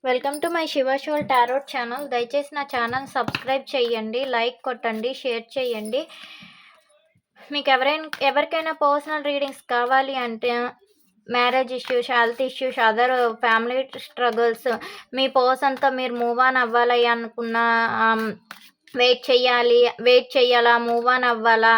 Welcome to my Shiva soul tarot channel. దయచేసి నా channel subscribe చేయండి, లైక్ కొట్టండి, షేర్ చేయండి. మీకు ఎవరికైనా పర్సనల్ రీడింగ్స్ కావాలి అంటే marriage issues, health issues, other family struggles, మీ పర్సన్తో మీరు మూవ్ ఆన్ అవ్వాలి అనుకున్న, వెయిట్ చేయాలా, మూవ్ ఆన్ అవ్వాలా,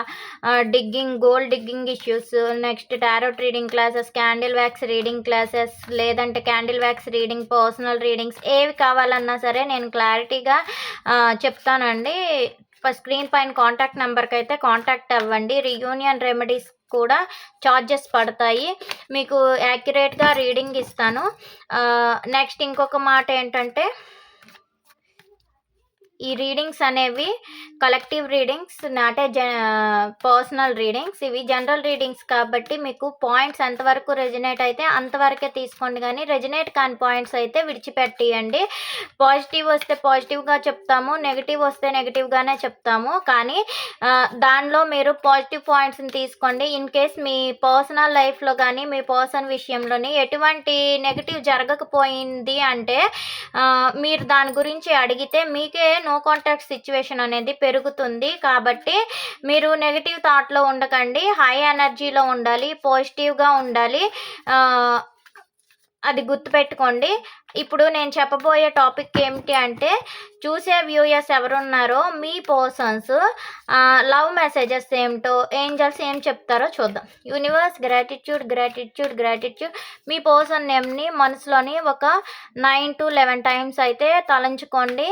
gold digging issues, next tarot reading classes, candle wax reading classes, లేదంటే candle wax reading, personal readings ఏవి కావాలన్నా సరే నేను క్లారిటీగా చెప్తానండి. స్క్రీన్ పైన కాంటాక్ట్ నెంబర్కి అయితే కాంటాక్ట్ అవ్వండి. రీయూనియన్ రెమెడీస్ కూడా చార్జెస్ పడతాయి. మీకు యాక్యురేట్గా రీడింగ్ ఇస్తాను. నెక్స్ట్ ఇంకొక మాట ఏంటంటే, ఈ రీడింగ్స్ అనేవి collective readings, not personal readings. ఇవి జనరల్ రీడింగ్స్ కాబట్టి మీకు పాయింట్స్ ఎంతవరకు రెజినేట్ అయితే అంతవరకే తీసుకోండి, కానీ రెజినేట్ కాని పాయింట్స్ అయితే విడిచిపెట్టియండి. పాజిటివ్ వస్తే పాజిటివ్గా చెప్తాము, నెగిటివ్ వస్తే నెగిటివ్గానే చెప్తాము, కానీ దానిలో మీరు పాజిటివ్ పాయింట్స్ని తీసుకోండి. ఇన్ కేస్ మీ పర్సనల్ లైఫ్లో కానీ మీ పర్సన్ విషయంలోని ఎటువంటి నెగిటివ్ జరగకపోయింది అంటే మీరు దాని గురించి అడిగితే మీకే నో కాంటాక్ట్ సిచ్యువేషన్ అనేది పెరుగుతుంది. కాబట్టి మీరు నెగిటివ్ థాట్లో ఉండకండి, హై ఎనర్జీలో ఉండాలి, పాజిటివ్గా ఉండాలి. అది గుర్తుపెట్టుకోండి. ఇప్పుడు నేను చెప్పబోయే టాపిక్ ఏమిటి అంటే, చూసే వ్యూయర్స్ ఎవరున్నారో మీ పర్సన్స్ లవ్ మెసేజెస్ ఏమిటో, ఏంజల్స్ ఏం చెప్తారో చూద్దాం. Universe gratitude. మీ పర్సన్ నేమ్ని మనసులోని ఒక 9 to 11 టైమ్స్ అయితే తలంచుకోండి.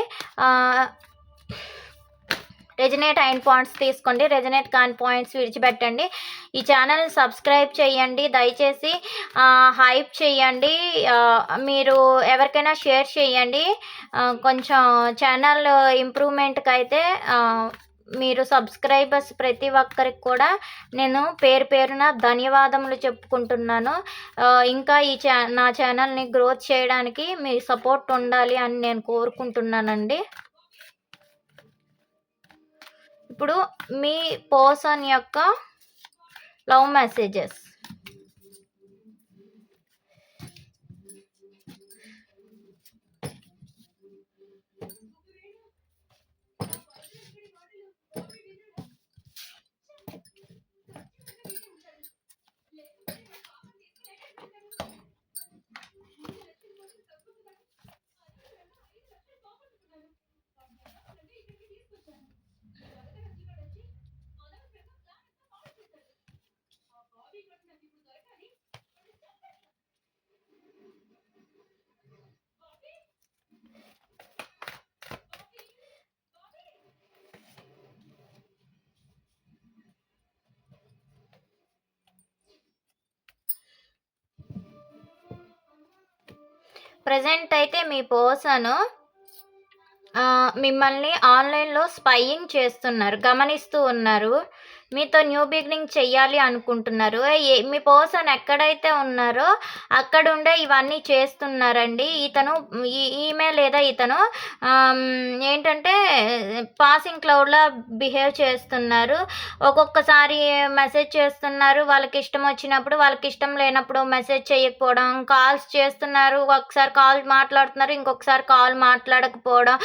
రెజినేట్ అయిన పాయింట్స్ తీసుకోండి, రెజినేట్ కాని పాయింట్స్ విడిచిపెట్టండి. ఈ ఛానల్ని సబ్స్క్రైబ్ చేయండి, దయచేసి హైప్ చేయండి. మీరు ఎవరికైనా షేర్ చేయండి. కొంచెం ఛానల్ ఇంప్రూవ్మెంట్కి అయితే మీరు సబ్స్క్రైబర్స్ ప్రతి ఒక్కరికి కూడా నేను పేరు పేరున ధన్యవాదములు చెప్పుకుంటున్నాను. ఇంకా నా ఛానల్ని గ్రోత్ చేయడానికి మీ సపోర్ట్ ఉండాలి అని నేను కోరుకుంటున్నానండి. ఇప్పుడు మీ పర్సన్ యొక్క లవ్ మెసేజెస్. ప్రజెంట్ అయితే మీ పర్సన్ మిమ్మల్ని ఆన్లైన్లో స్పైయింగ్ చేస్తున్నారు, గమనిస్తూ ఉన్నారు, మీతో న్యూ బిగినింగ్ చెయ్యాలి అనుకుంటున్నారు. మీ పర్సన్ ఎక్కడైతే ఉన్నారో అక్కడుండే ఇవన్నీ చేస్తున్నారండి. ఈమె లేదా ఇతను ఏంటంటే పాసింగ్ క్లౌడ్లా బిహేవ్ చేస్తున్నారు. ఒక్కొక్కసారి మెసేజ్ చేస్తున్నారు, వాళ్ళకి ఇష్టం వచ్చినప్పుడు, వాళ్ళకి ఇష్టం లేనప్పుడు మెసేజ్ చేయకపోవడం, కాల్స్ చేస్తున్నారు, ఒకసారి కాల్ మాట్లాడుతున్నారు, ఇంకొకసారి కాల్ మాట్లాడకపోవడం,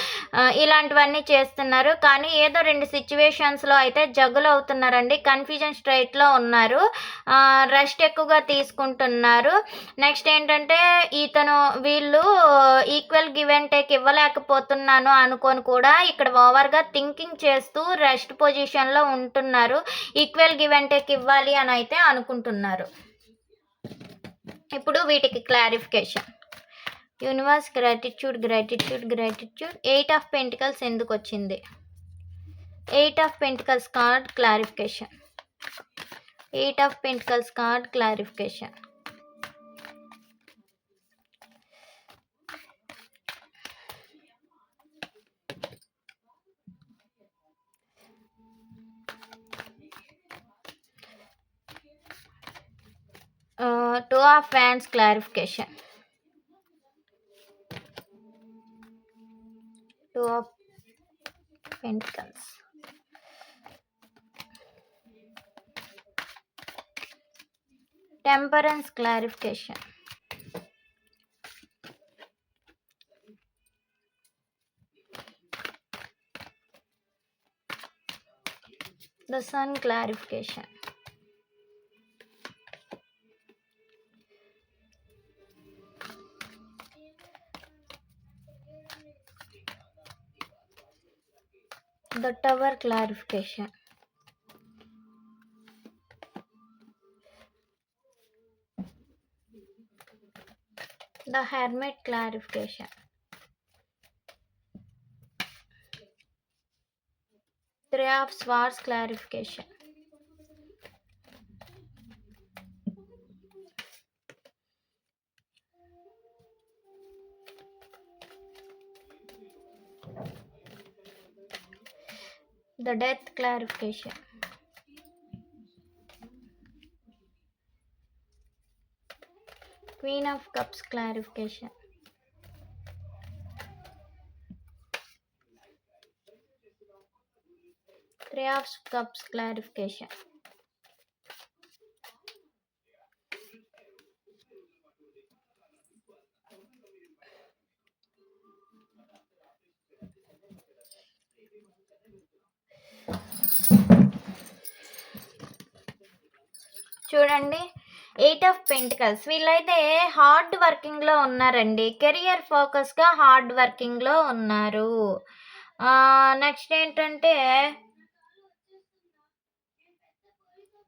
ఇలాంటివన్నీ చేస్తున్నారు. కానీ ఏదో 2 సిచ్యువేషన్స్లో అయితే జగులు అవుతున్నారండి. కన్ఫ్యూజన్ స్ట్రైట్లో ఉన్నారు, రెస్ట్ ఎక్కువగా తీసుకుంటున్నారు. నెక్స్ట్ ఏంటంటే, వీళ్ళు ఈక్వల్ గివ్ అండ్ టేక్ ఇవ్వలేకపోతున్నాను అనుకొని కూడా ఇక్కడ ఓవర్గా థింకింగ్ చేస్తూ రెస్ట్ పొజిషన్లో ఉంటున్నారు. ఈక్వల్ గివ్ అండ్ టేక్ ఇవ్వాలి అని అయితే అనుకుంటున్నారు. ఇప్పుడు వీటికి clarification. Universe gratitude. 8 of pentacles ఎందుకు వచ్చింది? 8 of pentacles card clarification. 8 of pentacles card clarification. Two of Wands clarification. Two of Pentacles. Temperance clarification. The sun clarification. The tower clarification. The hermit clarification. Three of swords clarification. The death clarification. Queen of Cups clarification. Three of Cups clarification. చూడండి, 8 of pentacles. వీళ్ళైతే hard వర్కింగ్లో ఉన్నారండి. Career ఫోకస్గా hard వర్కింగ్లో ఉన్నారు. Next ఏంటంటే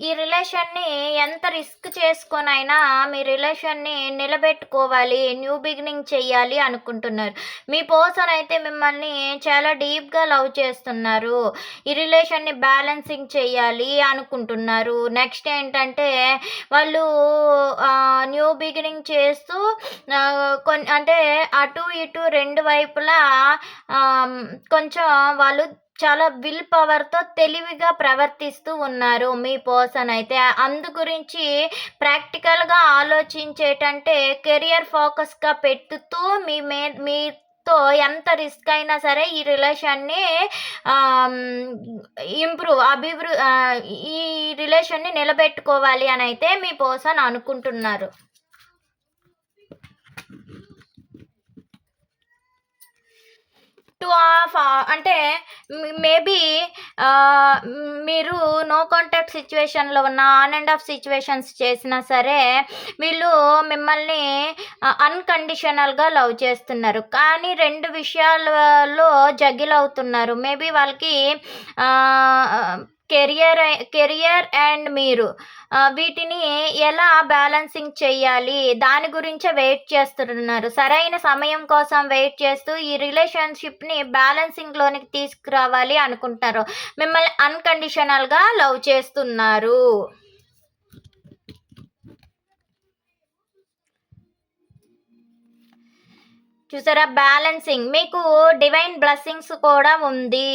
ఈ రిలేషన్ని ఎంత risk చేసుకొనైనా మీ రిలేషన్ని నిలబెట్టుకోవాలి, న్యూ బిగినింగ్ చెయ్యాలి అనుకుంటున్నారు. మీ పర్సన్ అయితే మిమ్మల్ని చాలా డీప్గా లవ్ చేస్తున్నారు. ఈ రిలేషన్ని బ్యాలెన్సింగ్ చెయ్యాలి అనుకుంటున్నారు. నెక్స్ట్ ఏంటంటే వాళ్ళు న్యూ బిగినింగ్ చేస్తూ అంటే అటు ఇటు రెండు వైపులా కొంచెం వాళ్ళు చాలా విల్ పవర్తో తెలివిగా ప్రవర్తిస్తూ ఉన్నారు మీ పర్సన్ అయితే. అందు గురించి ప్రాక్టికల్గా ఆలోచించేటంటే కెరియర్ ఫోకస్గా పెట్టుతూ మీతో ఎంత రిస్క్ అయినా సరే ఈ రిలేషన్ని ఈ రిలేషన్ని నిలబెట్టుకోవాలి అని అయితే మీ పర్సన్ అనుకుంటున్నారు. అంటే మేబీ మీరు నో కాంటాక్ట్ సిచ్యువేషన్లో ఉన్న ఆన్ అండ్ ఆఫ్ సిచ్యువేషన్స్ చేసినా సరే వీళ్ళు మిమ్మల్ని అన్కండిషనల్గా లవ్ చేస్తున్నారు. కానీ రెండు విషయాలలో జగిల్ అవుతున్నారు. మేబీ వాళ్ళకి కెరియర్ అండ్ మీరు వీటిని ఎలా బ్యాలెన్సింగ్ చేయాలి దాని గురించే వెయిట్ చేస్తున్నారు. సరైన సమయం కోసం వెయిట్ చేస్తూ ఈ రిలేషన్షిప్ని బ్యాలెన్సింగ్లోనికి తీసుకురావాలి అనుకుంటారు. మిమ్మల్ని అన్కండిషనల్గా లవ్ చేస్తున్నారు. చూసారా, బ్యాలెన్సింగ్. మీకు డివైన్ బ్లెస్సింగ్స్ కూడా ఉంది.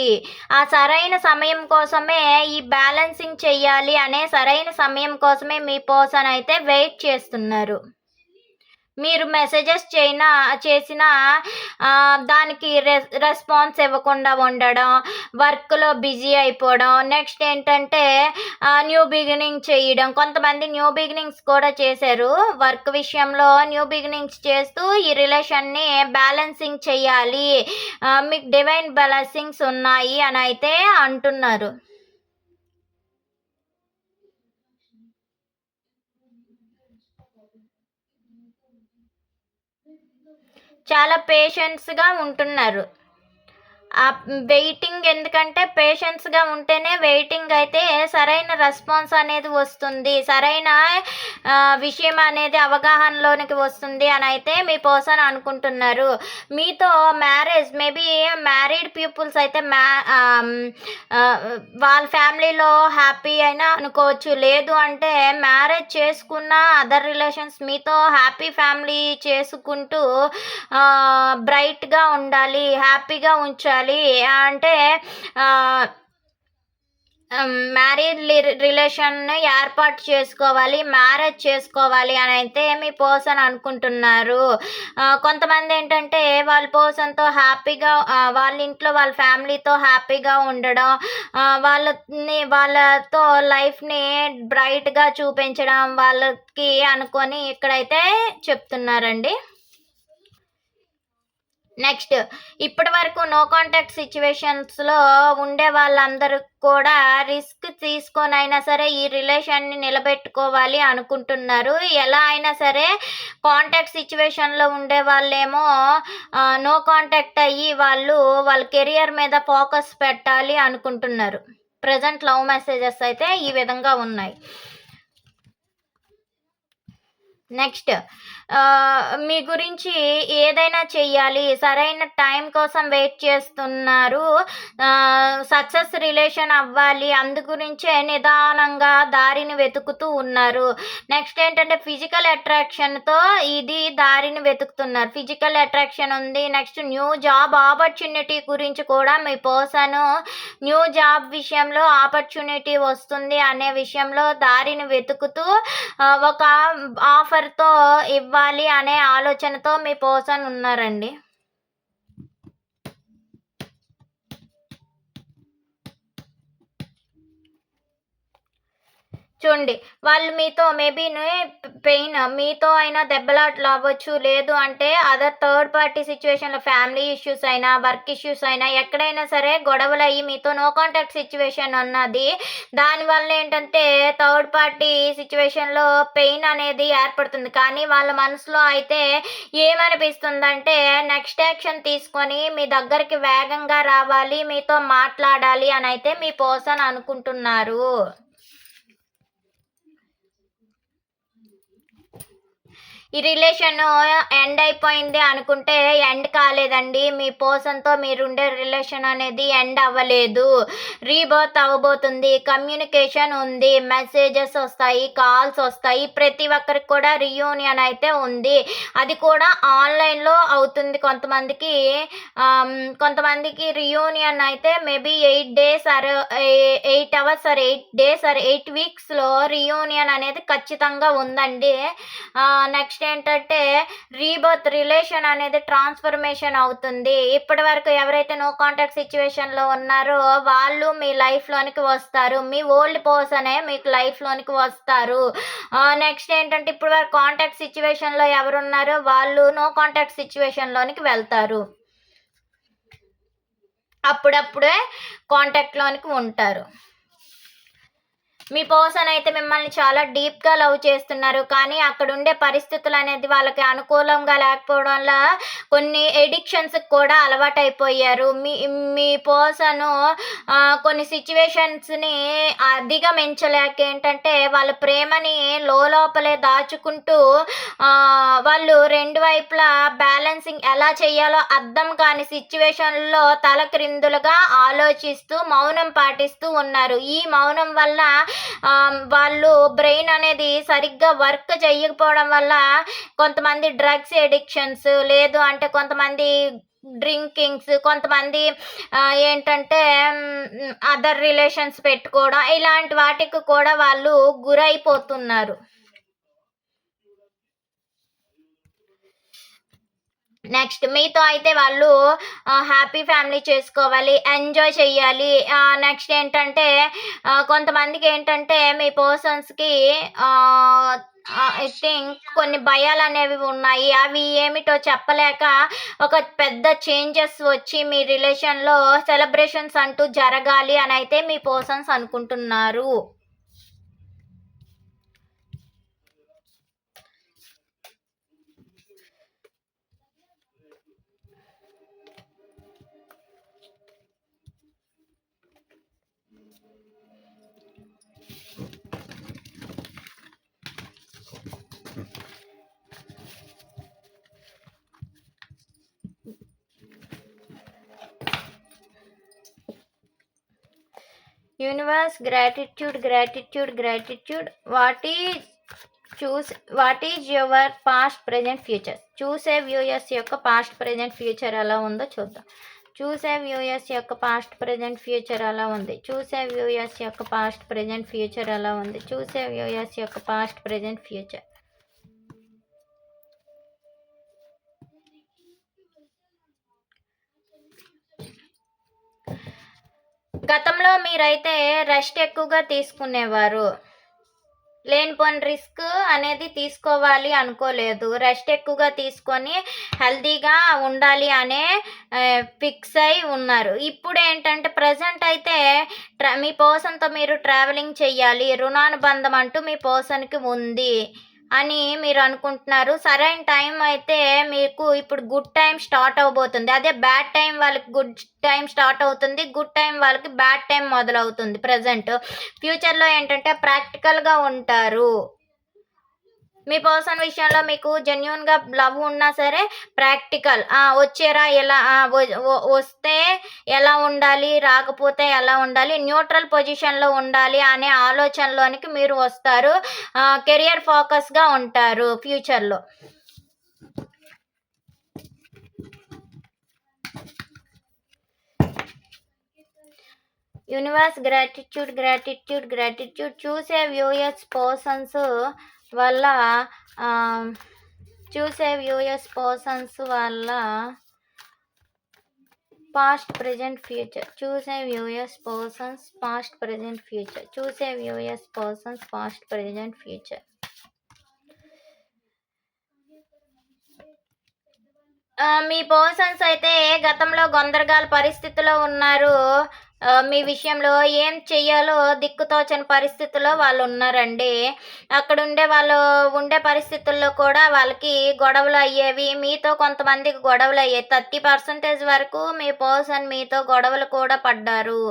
ఆ సరైన సమయం కోసమే ఈ బ్యాలెన్సింగ్ చెయ్యాలి అనే సరైన సమయం కోసమే మీ పర్సన్ అయితే వెయిట్ చేస్తున్నారు. మీరు మెసేజెస్ చేసినా దానికి రెస్పాన్స్ ఇవ్వకుండా ఉండడం, వర్క్లో బిజీ అయిపోవడం. నెక్స్ట్ ఏంటంటే న్యూ బిగినింగ్ చేయడం. కొంతమంది న్యూ బిగినింగ్స్ కూడా చేశారు. వర్క్ విషయంలో న్యూ బిగినింగ్స్ చేస్తూ ఈ రిలేషన్ని బ్యాలెన్సింగ్ చేయాలి, మీకు డివైన్ బ్లెస్సింగ్స్ ఉన్నాయి అని అయితే అంటున్నారు. చాలా పేషెన్స్గా ఉంటున్నారు. వెయిటింగ్, ఎందుకంటే పేషెన్స్గా ఉంటేనే వెయిటింగ్ అయితే సరైన రెస్పాన్స్ అనేది వస్తుంది, సరైన విషయం అనేది అవగాహనలోనికి వస్తుంది అని అయితే మీ పర్సన్ అనుకుంటున్నారు. మీతో మ్యారేజ్, మేబీ మ్యారీడ్ పీపుల్స్ అయితే వాళ్ళ ఫ్యామిలీలో హ్యాపీ అయినా అనుకోవచ్చు. లేదు అంటే మ్యారేజ్ చేసుకున్న అదర్ రిలేషన్స్ మీతో హ్యాపీ ఫ్యామిలీ చేసుకుంటూ బ్రైట్గా ఉండాలి, హ్యాపీగా ఉంచాలి అంటే మ్యారేజ్ రిలేషన్ని ఏర్పాటు చేసుకోవాలి, మ్యారేజ్ చేసుకోవాలి అని అయితే మీ పర్సన్ అనుకుంటున్నారు. కొంతమంది ఏంటంటే వాళ్ళ పర్సన్తో హ్యాపీగా వాళ్ళ ఇంట్లో వాళ్ళ ఫ్యామిలీతో హ్యాపీగా ఉండడం, వాళ్ళతో లైఫ్ని బ్రైట్గా చూపించడం వాళ్ళకి అనుకొని ఇక్కడైతే చెప్తున్నారండి. నెక్స్ట్ ఇప్పటి వరకు నో కాంటాక్ట్ సిచ్యువేషన్స్లో ఉండే వాళ్ళందరూ కూడా రిస్క్ తీసుకొని అయినా సరే ఈ రిలేషన్ని నిలబెట్టుకోవాలి అనుకుంటున్నారు. ఎలా అయినా సరే కాంటాక్ట్ సిచ్యువేషన్లో ఉండే వాళ్ళేమో నో కాంటాక్ట్ అయ్యి వాళ్ళ కెరియర్ మీద ఫోకస్ పెట్టాలి అనుకుంటున్నారు. ప్రజెంట్ లవ్ మెసేజెస్ అయితే ఈ విధంగా ఉన్నాయి. నెక్స్ట్ మీ గురించి ఏదైనా చెయ్యాలి, సరైన టైం కోసం వెయిట్ చేస్తున్నారు, సక్సెస్ రిలేషన్ అవ్వాలి, అందు గురించే నిదానంగా దారిని వెతుకుతూ ఉన్నారు. నెక్స్ట్ ఏంటంటే ఫిజికల్ అట్రాక్షన్తో ఇది దారిని వెతుకుతున్నారు. ఫిజికల్ అట్రాక్షన్ ఉంది. నెక్స్ట్ న్యూ జాబ్ ఆపర్చునిటీ గురించి కూడా మీ పర్సన్ న్యూ జాబ్ విషయంలో ఆపర్చునిటీ వస్తుంది అనే విషయంలో దారిని వెతుకుతూ ఒక ఆఫర్తో ఇవ్వాలి అనే ఆలోచనతో మీ పర్సన్ ఉన్నారండి. చూడండి, వాళ్ళు మీతో మేబీ పెయిన్ మీతో అయినా దెబ్బలాట్లు అవ్వచ్చు, లేదు అంటే అదర్ థర్డ్ పార్టీ సిచ్యువేషన్లో ఫ్యామిలీ ఇష్యూస్ అయినా వర్క్ ఇష్యూస్ అయినా ఎక్కడైనా సరే గొడవలు అయ్యి మీతో నో కాంటాక్ట్ సిచ్యువేషన్ ఉన్నది. దానివల్ల ఏంటంటే థర్డ్ పార్టీ సిచ్యువేషన్లో పెయిన్ అనేది ఏర్పడుతుంది. కానీ వాళ్ళ మనసులో అయితే ఏమనిపిస్తుందంటే నెక్స్ట్ యాక్షన్ తీసుకొని మీ దగ్గరికి వేగంగా రావాలి, మీతో మాట్లాడాలి అని అయితే మీ పర్సన్ అనుకుంటున్నారు. ఈ రిలేషన్ ఎండ్ అయిపోయింది అనుకుంటే ఎండ్ కాలేదండి. మీ పర్సన్తో మీరుండే రిలేషన్ అనేది ఎండ్ అవ్వలేదు, రీబర్త్ అవ్వబోతుంది. కమ్యూనికేషన్ ఉంది, మెసేజెస్ వస్తాయి, కాల్స్ వస్తాయి. ప్రతి ఒక్కరికి కూడా రియూనియన్ అయితే ఉంది. అది కూడా ఆన్లైన్లో అవుతుంది. కొంతమందికి రియూనియన్ అయితే maybe 8 days or 8 hours or 8 days or 8 weeksలో రియూనియన్ అనేది ఖచ్చితంగా ఉందండి. నెక్స్ట్ ఏంటంటే రీబర్త్ రిలేషన్ అనేది ట్రాన్స్ఫర్మేషన్ అవుతుంది. ఇప్పటి వరకు ఎవరైతే నో కాంటాక్ట్ సిచ్యువేషన్లో ఉన్నారో వాళ్ళు మీ లైఫ్లోనికి వస్తారు. మీ ఓల్డ్ పర్సనే మీకు లైఫ్లోనికి వస్తారు. నెక్స్ట్ ఏంటంటే ఇప్పుడు వరకు కాంటాక్ట్ సిచ్యువేషన్లో ఎవరున్నారో వాళ్ళు నో కాంటాక్ట్ సిచ్యువేషన్లోనికి వెళ్తారు. అప్పుడప్పుడే కాంటాక్ట్లోనికి ఉంటారు. మీ పర్సన్ అయితే మిమ్మల్ని చాలా డీప్గా లవ్ చేస్తున్నారు. కానీ అక్కడ ఉండే పరిస్థితులు అనేది వాళ్ళకి అనుకూలంగా లేకపోవడం వల్ల కొన్ని ఎడిక్షన్స్కి కూడా అలవాటైపోయారు. మీ పర్సన్ కొన్ని సిచ్యువేషన్స్ని అధిగమించలేక ఏంటంటే వాళ్ళ ప్రేమని లోపలే దాచుకుంటూ వాళ్ళు రెండు వైపులా బ్యాలెన్సింగ్ ఎలా చేయాలో అర్థం కాని సిచ్యువేషన్లో తలక్రిందులుగా ఆలోచిస్తూ మౌనం పాటిస్తూ ఉన్నారు. ఈ మౌనం వల్ల వాళ్ళు బ్రెయిన్ అనేది సరిగ్గా వర్క్ చేయకపోవడం వల్ల కొంతమంది డ్రగ్స్ ఎడిక్షన్స్, లేదు అంటే కొంతమంది డ్రింకింగ్స్, కొంతమంది ఏంటంటే అదర్ రిలేషన్స్ పెట్టుకోవడం, ఇలాంటి వాటికి కూడా వాళ్ళు గురైపోతున్నారు. నెక్స్ట్ మీతో అయితే వాళ్ళు హ్యాపీ ఫ్యామిలీ చేసుకోవాలి, ఎంజాయ్ చెయ్యాలి. నెక్స్ట్ ఏంటంటే కొంతమందికి ఏంటంటే మీ పర్సన్స్కి ఐ థింక్ కొన్ని భయాలు అనేవి ఉన్నాయి. అవి ఏమిటో చెప్పలేక ఒక పెద్ద చేంజెస్ వచ్చి మీ రిలేషన్లో సెలబ్రేషన్స్ అంటూ జరగాలి అని అయితే మీ పర్సన్స్ అనుకుంటున్నారు. Universe, gratitude. What is your past present future? చూసే వ్యూయర్స్ యొక్క పాస్ట్ ప్రెజెంట్ ఫ్యూచర్ ఎలా ఉందో చూద్దాం. చూసే వ్యూయర్స్ యొక్క పాస్ట్ ప్రెజెంట్ ఫ్యూచర్ ఎలా ఉంది? చూసే వ్యూయర్స్ యొక్క పాస్ట్ ప్రెజెంట్ ఫ్యూచర్ ఎలా ఉంది? చూసే వ్యూయర్స్ యొక్క పాస్ట్ ప్రెజెంట్ ఫ్యూచర్. గతంలో మీరైతే రెస్ట్ ఎక్కువగా తీసుకునేవారు. లేనిపోని రిస్క్ అనేది తీసుకోవాలి అనుకోలేదు. రెస్ట్ ఎక్కువగా తీసుకొని హెల్తీగా ఉండాలి అనే ఫిక్స్ అయి ఉన్నారు. ఇప్పుడు ఏంటంటే ప్రజెంట్ అయితే మీ పర్సన్తో మీరు ట్రావెలింగ్ చెయ్యాలి, రుణానుబంధం అంటూ మీ పర్సన్కి ఉంది అని మీరు అనుకుంటున్నారు. సరైన టైం అయితే మీకు ఇప్పుడు గుడ్ టైం స్టార్ట్ అవబోతుంది. అదే బ్యాడ్ టైం వాళ్ళకి గుడ్ టైం స్టార్ట్ అవుతుంది, గుడ్ టైం వాళ్ళకి బ్యాడ్ టైం మొదలవుతుంది. ప్రజెంట్ ఫ్యూచర్లో ఏంటంటే ప్రాక్టికల్గా ఉంటారు. మీ పర్సన్ విషయంలో మీకు జెన్యున్గా లవ్ ఉన్నా సరే ప్రాక్టికల్, వచ్చేరా ఎలా వస్తే ఎలా ఉండాలి, రాకపోతే ఎలా ఉండాలి, న్యూట్రల్ పొజిషన్లో ఉండాలి అనే ఆలోచనలోనికి మీరు వస్తారు. కెరియర్ ఫోకస్గా ఉంటారు ఫ్యూచర్లో. యూనివర్స్ గ్రాటిట్యూడ్ చూసే వ్యూయర్స్ పర్సన్స్ వల్ల పాస్ట్ ప్రజెంట్ ఫ్యూచర్. చూసే viewers persons past present future. మీ పర్సన్స్ అయితే గతంలో గందరగోళ పరిస్థితిలో ఉన్నారు. మీ విషయంలో ఏం చెయ్యాలో దిక్కుతోచని పరిస్థితుల్లో వాళ్ళు ఉన్నారండి. అక్కడ ఉండే పరిస్థితుల్లో కూడా వాళ్ళకి గొడవలు అయ్యేవి. మీతో కొంతమందికి గొడవలు అయ్యాయి. 30% వరకు మీ పర్సన్ మీతో గొడవలు కూడా పడ్డారు.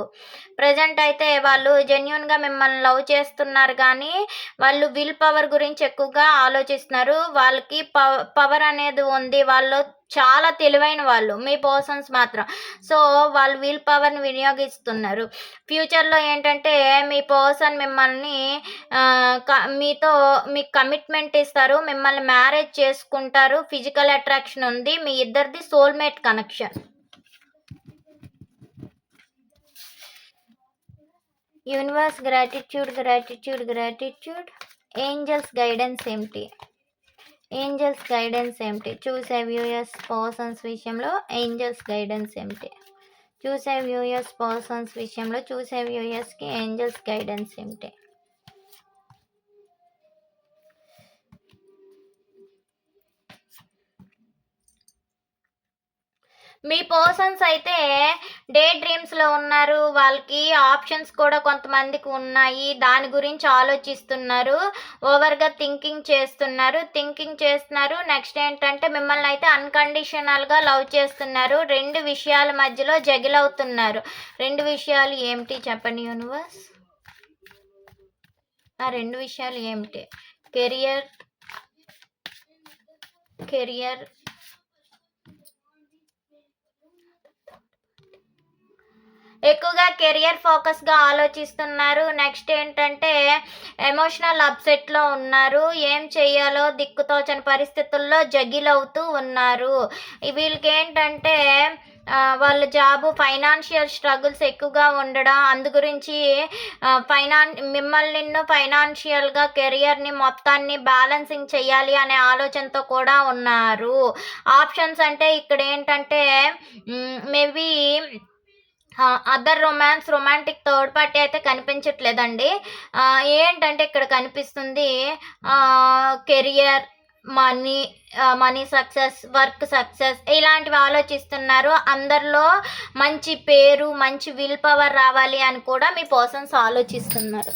ప్రజెంట్ అయితే వాళ్ళు జెన్యున్గా మిమ్మల్ని లవ్ చేస్తున్నారు, కానీ వాళ్ళు విల్ పవర్ గురించి ఎక్కువగా ఆలోచిస్తున్నారు. వాళ్ళకి పవర్ అనేది ఉంది. వాళ్ళు చాలా తెలివైన వాళ్ళు మీ పర్సన్స్ మాత్రం. సో వాళ్ళు విల్ పవర్ని వినియోగిస్తున్నారు. ఫ్యూచర్లో ఏంటంటే మీ పర్సన్ మిమ్మల్ని మీకు కమిట్మెంట్ ఇస్తారు, మిమ్మల్ని మ్యారేజ్ చేసుకుంటారు. ఫిజికల్ అట్రాక్షన్ ఉంది. మీ ఇద్దరిది soulmate connection. Universe gratitude. Angels guidance ఏమిటి? చూసే వ్యూయర్స్ పర్సన్స్ విషయంలో ఏంజల్స్ గైడెన్స్ ఏమిటి? చూసే వ్యూయర్స్కి ఏంజల్స్ గైడెన్స్ ఏమిటి? మీ పర్సన్స్ అయితే డే డ్రీమ్స్లో ఉన్నారు. వాళ్ళకి ఆప్షన్స్ కూడా కొంతమందికి ఉన్నాయి. దాని గురించి ఆలోచిస్తున్నారు. ఓవర్గా థింకింగ్ చేస్తున్నారు. నెక్స్ట్ ఏంటంటే మిమ్మల్ని అయితే అన్కండిషనల్గా లవ్ చేస్తున్నారు. 2 విషయాల మధ్యలో జగిలవుతున్నారు. 2 విషయాలు ఏమిటి చెప్పండి యూనివర్స్? ఆ 2 విషయాలు ఏమిటి? కెరియర్ ఎక్కువగా కెరియర్ ఫోకస్గా ఆలోచిస్తున్నారు. నెక్స్ట్ ఏంటంటే ఎమోషనల్ అప్సెట్లో ఉన్నారు. ఏం చేయాలో దిక్కుతోచని పరిస్థితుల్లో జగిలవుతూ ఉన్నారు. వీళ్ళకి ఏంటంటే వాళ్ళ జాబు ఫైనాన్షియల్ స్ట్రగుల్స్ ఎక్కువగా ఉండడం, అందు గురించి మిమ్మల్ని ఫైనాన్షియల్గా కెరియర్ని మొత్తాన్ని బ్యాలెన్సింగ్ చేయాలి అనే ఆలోచనతో కూడా ఉన్నారు. ఆప్షన్స్ అంటే ఇక్కడ ఏంటంటే maybe other romantic third party అయితే కనిపించట్లేదండి. ఏంటంటే ఇక్కడ కనిపిస్తుంది career, money success, work success ఇలాంటివి ఆలోచిస్తున్నారు. అందరిలో మంచి పేరు, మంచి విల్ పవర్ రావాలి అని కూడా మీ పర్సన్స్ ఆలోచిస్తున్నారు.